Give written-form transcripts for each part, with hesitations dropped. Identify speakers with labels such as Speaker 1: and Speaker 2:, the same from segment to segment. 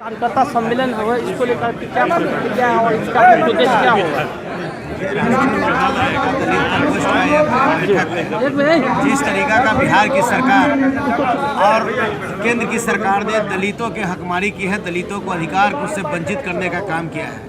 Speaker 1: कार्यकर्ता सम्मेलन होगा, इसको लेकर क्या प्रतिक्रिया है और इसका उद्देश्य क्या होगा?
Speaker 2: जिस तरीका का बिहार की सरकार और केंद्र की सरकार ने दलितों के हकमारी की है, दलितों को अधिकार को से वंचित करने का काम किया है,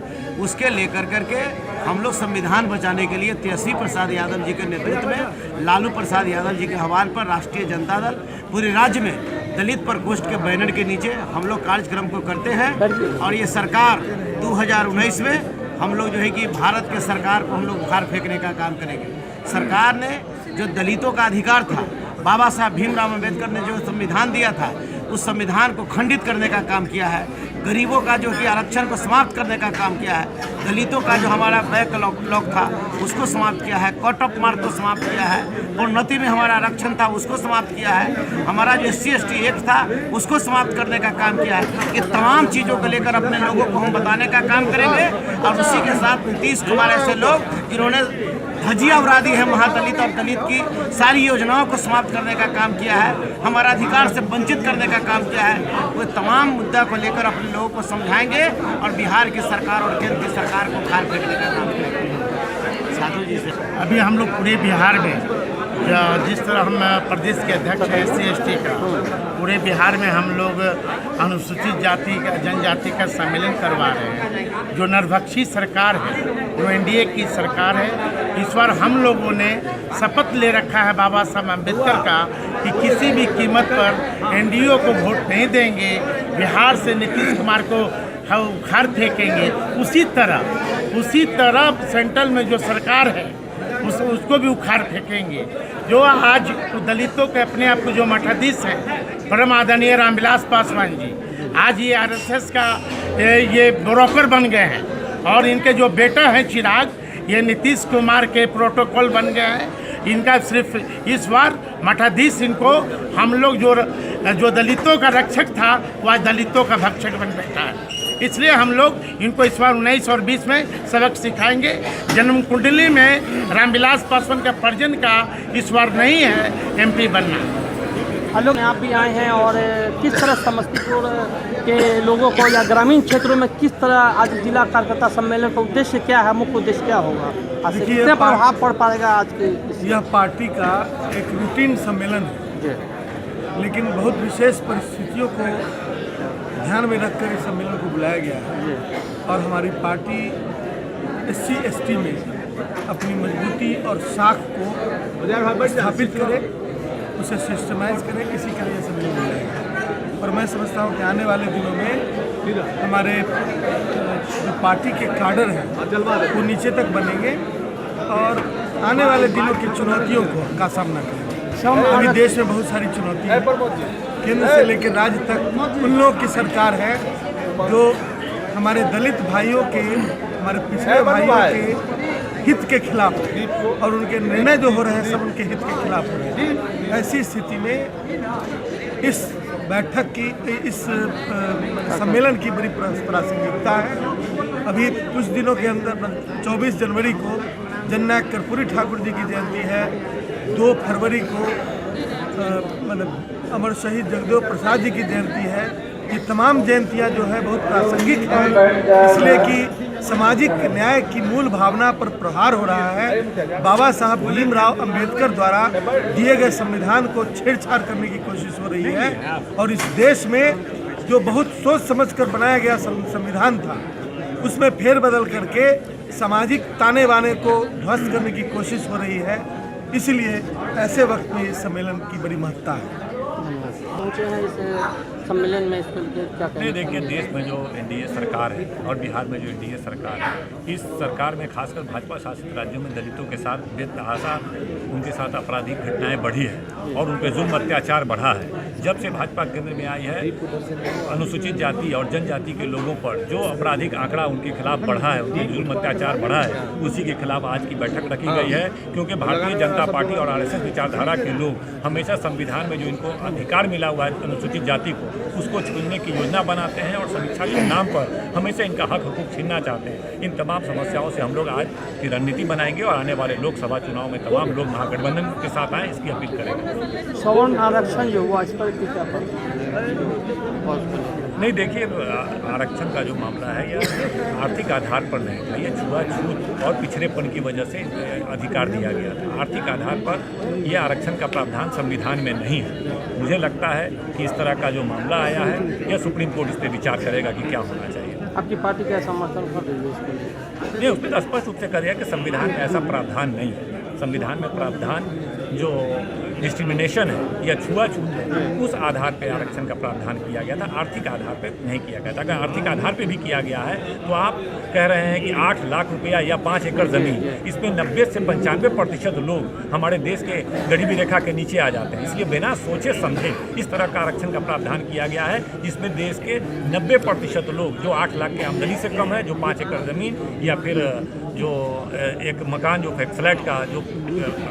Speaker 2: उसके लेकर करके हम लोग संविधान बचाने के लिए तेजस्वी प्रसाद यादव जी के नेतृत्व में लालू प्रसाद यादव जी के हवाले पर राष्ट्रीय जनता दल पूरे राज्य में दलित प्रकोष्ठ के बैनर के नीचे हम लोग कार्यक्रम को करते हैं। और ये सरकार 2019 में हम लोग जो है कि भारत के सरकार को हम लोग उखाड़ फेंकने का काम करेंगे। सरकार ने जो दलितों का अधिकार था, बाबा साहब भीमराव अम्बेडकर ने जो संविधान दिया था, उस संविधान को खंडित करने का काम किया है। गरीबों का जो कि आरक्षण को समाप्त करने का काम किया है। दलितों का जो हमारा बैकलॉग था उसको समाप्त किया है। कट ऑफ मार्क को समाप्त किया है। प्रोन्नति में हमारा आरक्षण था उसको समाप्त किया है। हमारा जो SC/ST एक्ट था उसको समाप्त करने का काम किया है। ये तमाम चीज़ों को लेकर अपने लोगों को हम बताने का काम करेंगे। और उसी के साथ नीतीश कुमार ऐसे लोग जिन्होंने धज्जियां उड़ा दी है महादलित और दलित की सारी योजनाओं को समाप्त करने का काम किया है, हमारा अधिकार से वंचित करने का काम किया है, वो तमाम मुद्दा को लेकर अपने लोगों को समझाएंगे और बिहार की सरकार और केंद्र की सरकार को उखाड़ फेंकने का काम करेंगे। साधु जी से
Speaker 3: अभी हम लोग पूरे बिहार में जिस तरह हम प्रदेश के अध्यक्ष हैं SC/ST का, पूरे बिहार में हम लोग अनुसूचित जाति का जनजाति का सम्मेलन करवा रहे हैं। जो नरभक्षी सरकार है, जो NDA की सरकार है, इस बार हम लोगों ने शपथ ले रखा है बाबा साहब अम्बेडकर का कि किसी भी कीमत पर NDA को वोट नहीं देंगे, बिहार से नीतीश कुमार को उखाड़ फेंकेंगे। उसी तरह सेंट्रल में जो सरकार है उसको भी उखाड़ फेंकेंगे। जो आज दलितों के अपने आप को जो मठाधीश हैं, परम आदरणीय रामविलास पासवान जी, आज ये RSS का ये ब्रोकर बन गए हैं। और इनके जो बेटा हैं चिराग, ये नीतीश कुमार के प्रोटोकॉल बन गए हैं। इनका सिर्फ इस बार मठाधीश इनको हम लोग जो दलितों का रक्षक था वो आज दलितों का भक्षक बन बैठा है। इसलिए हम लोग इनको इस बार 19 और 20 में सबक सिखाएंगे। जन्म कुंडली में रामविलास पासवान का पर्जन का इस बार नहीं है MP बनना।
Speaker 1: लोग यहाँ भी आए हैं और किस तरह समस्तीपुर के लोगों को या ग्रामीण क्षेत्रों में किस तरह आज जिला कार्यकर्ता सम्मेलन का उद्देश्य क्या है, मुख्य उद्देश्य क्या होगा, कितना प्रभाव पड़ पाएगा आज के?
Speaker 4: यह पार्टी का एक रूटीन सम्मेलन है, लेकिन बहुत विशेष परिस्थितियों को ध्यान में रखकर इस सम्मेलन को बुलाया गया है। और हमारी पार्टी SC/ST में अपनी मजबूती और साख को स्थापित करे, उसे सिस्टमाइज करे, इसी के लिए सम्मेलन बुलाया गया। और मैं समझता हूँ कि आने वाले दिनों में हमारे जो पार्टी के काडर हैं वो नीचे तक बनेंगे और आने वाले दिनों की चुनौतियों का सामना करेंगे। अभी देश में बहुत सारी चुनौतियाँ हैं, केंद्र से लेकर राज्य तक उन लोगों की सरकार है जो हमारे दलित भाइयों के, हमारे पिछड़े भाइयों के हित के खिलाफ है और उनके निर्णय जो हो रहे हैं सब उनके हित के खिलाफ हो रहे हैं। ऐसी स्थिति में इस बैठक की, इस सम्मेलन की बड़ी प्रासंगिकता है। अभी कुछ दिनों के अंदर 24 जनवरी को जननायक कर्पूरी ठाकुर जी की जयंती है, 2 फरवरी को मतलब अमर शहीद जगदेव प्रसाद जी की जयंती है। ये तमाम जयंतियाँ जो है बहुत प्रासंगिक हैं, इसलिए कि सामाजिक न्याय की मूल भावना पर प्रहार हो रहा है। बाबा साहब भीमराव अम्बेडकर द्वारा दिए गए संविधान को छेड़छाड़ करने की कोशिश हो रही है और इस देश में जो बहुत सोच समझकर बनाया गया संविधान था उसमें फेरबदल करके सामाजिक ताने बाने को ध्वस्त करने की कोशिश हो रही है। इसलिए ऐसे वक्त में इस सम्मेलन की बड़ी महत्ता है।
Speaker 1: पहुँचे हैं इस सम्मेलन में, इसको क्या कहते हैं?
Speaker 5: देखिए, देश में जो NDA सरकार है और बिहार में जो NDA सरकार है, इस सरकार में खासकर भाजपा शासित राज्यों में दलितों के साथ बेतहाशा उनके साथ आपराधिक घटनाएं बढ़ी है और उनके जुल्म अत्याचार बढ़ा है। जब से भाजपा केंद्र में आई है, अनुसूचित जाति और जनजाति के लोगों पर जो आपराधिक आंकड़ा उनके खिलाफ बढ़ा है, उनके जुल्म अत्याचार बढ़ा है, उसी के खिलाफ आज की बैठक रखी गई है। क्योंकि भारतीय जनता पार्टी और RSS विचारधारा के लोग हमेशा संविधान में जो इनको अधिकार मिला हुआ है अनुसूचित जाति को, उसको छीनने की योजना बनाते हैं और समीक्षा के नाम पर हमेशा इनका हक हुकूक छीनना चाहते हैं। इन तमाम समस्याओं से हम लोग आज की रणनीति बनाएंगे और आने वाले लोकसभा चुनाव में तमाम लोग महागठबंधन के साथ आएँ, इसकी अपील करेंगे।
Speaker 1: सवर्ण आरक्षण जो हुआ इस पर क्या?
Speaker 5: नहीं, देखिए, आरक्षण का जो मामला है यह आर्थिक आधार पर नहीं था, यह छुआछूत और पिछड़ेपन की वजह से अधिकार दिया गया था। आर्थिक आधार पर यह आरक्षण का प्रावधान संविधान में नहीं है। मुझे लगता है कि इस तरह का जो मामला आया है यह सुप्रीम कोर्ट इस पर विचार करेगा कि क्या होना चाहिए।
Speaker 1: आपकी पार्टी क्या समर्थन कर रही है इसके लिए?
Speaker 5: नहीं, उस पर स्पष्ट रूप से कर दिया कि संविधान में ऐसा प्रावधान नहीं है। संविधान में प्रावधान जो डिस्क्रिमिनेशन है या छुआछूत है उस आधार पर आरक्षण का प्रावधान किया गया था, आर्थिक आधार पर नहीं किया गया था। अगर आर्थिक आधार पर भी किया गया है तो आप कह रहे हैं कि 8 लाख रुपया या 5 एकड़ ज़मीन, इसमें 90 से 95% लोग हमारे देश के गरीबी रेखा के नीचे आ जाते हैं। इसलिए बिना सोचे समझे इस तरह का आरक्षण का प्रावधान किया गया है जिसमें देश के 90% लोग जो 8 लाख की आमदनी से कम है, जो 5 एकड़ ज़मीन या फिर जो एक मकान जो फ्लैट का जो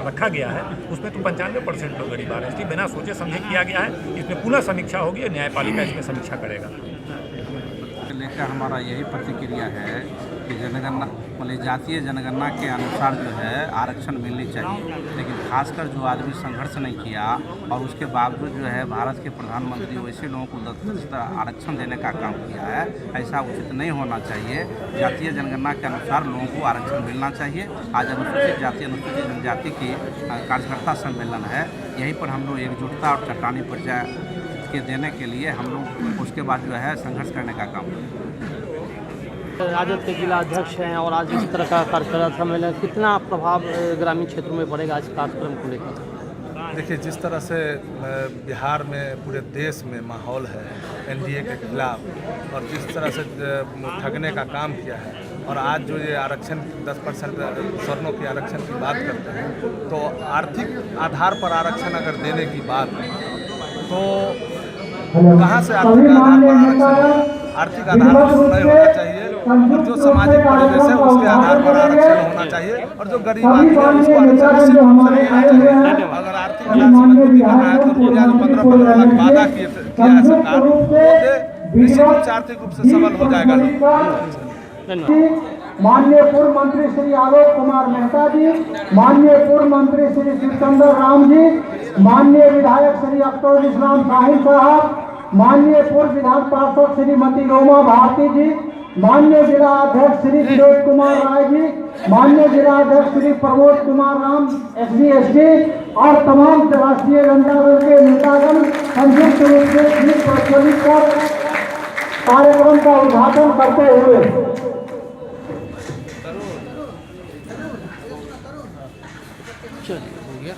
Speaker 5: रखा गया है उसमें तो 95% लोग गरीब आ रहे हैं। इसलिए बिना सोचे समझे किया गया है। इसमें पुनः समीक्षा होगी और न्यायपालिका इसमें समीक्षा करेगा।
Speaker 6: लेकर हमारा यही प्रतिक्रिया है कि जनगणना मतलब जातीय जनगणना के अनुसार जो है आरक्षण मिलनी चाहिए, लेकिन खासकर जो आदमी संघर्ष नहीं किया और उसके बावजूद जो है भारत के प्रधानमंत्री वैसे लोगों को आरक्षण देने का काम किया है, ऐसा उचित नहीं होना चाहिए। जातीय जनगणना के अनुसार लोगों को आरक्षण मिलना चाहिए। आज अनुसूचित जाति अनुसूचित जनजाति की कार्यकर्ता सम्मेलन है, यहीं पर हम लोग एकजुटता और चट्टानी पर्चा के देने के लिए हम लोग उसके बाद जो है संघर्ष करने का काम
Speaker 1: राजद के जिला अध्यक्ष हैं और आज इस तरह का कार्यक्रम सम्मेलन, कितना प्रभाव ग्रामीण क्षेत्रों में पड़ेगा इस कार्यक्रम को लेकर?
Speaker 7: देखिए, जिस तरह से बिहार में पूरे देश में माहौल है एनडीए के खिलाफ और जिस तरह से ठगने का काम किया है और आज जो ये आरक्षण 10% सवर्णों के आरक्षण की बात करते हैं तो आर्थिक आधार पर आरक्षण अगर देने की बात तो कहाँ से आर्थिक आधार पर आरक्षण? आर्थिक आधार पर नहीं होना चाहिए और जो सामाजिक परिवेश है उसके आधार पर आरक्षण होना चाहिए और जो गरीब आदमी है उसको आरक्षण निश्चित रूप से मिलना चाहिए। अगर आर्थिक आधार से मजबूती करना है तो रुपया जो 15 लाख वादा किया है सरकार वो दे, निश्चित रूप से आर्थिक रूप से सबल हो जाएगा लोग।
Speaker 8: माननीय पूर्व मंत्री श्री आलोक कुमार मेहता जी, माननीय पूर्व मंत्री श्री सिकंदर राम जी, माननीय विधायक श्री अख्तर इस्लाम शाहिद साहब, माननीय पूर्व विधान पार्षद श्रीमती रोमा भारती जी, माननीय जिला अध्यक्ष श्री विनोद कुमार राय जी, माननीय जिला अध्यक्ष श्री प्रमोद कुमार राम SC और तमाम राष्ट्रीय जनता दल के नेतागण संयुक्त रूप से दीप प्रज्वलित कर कार्यक्रम का उद्घाटन करते हुए
Speaker 1: चलिए, हो गया।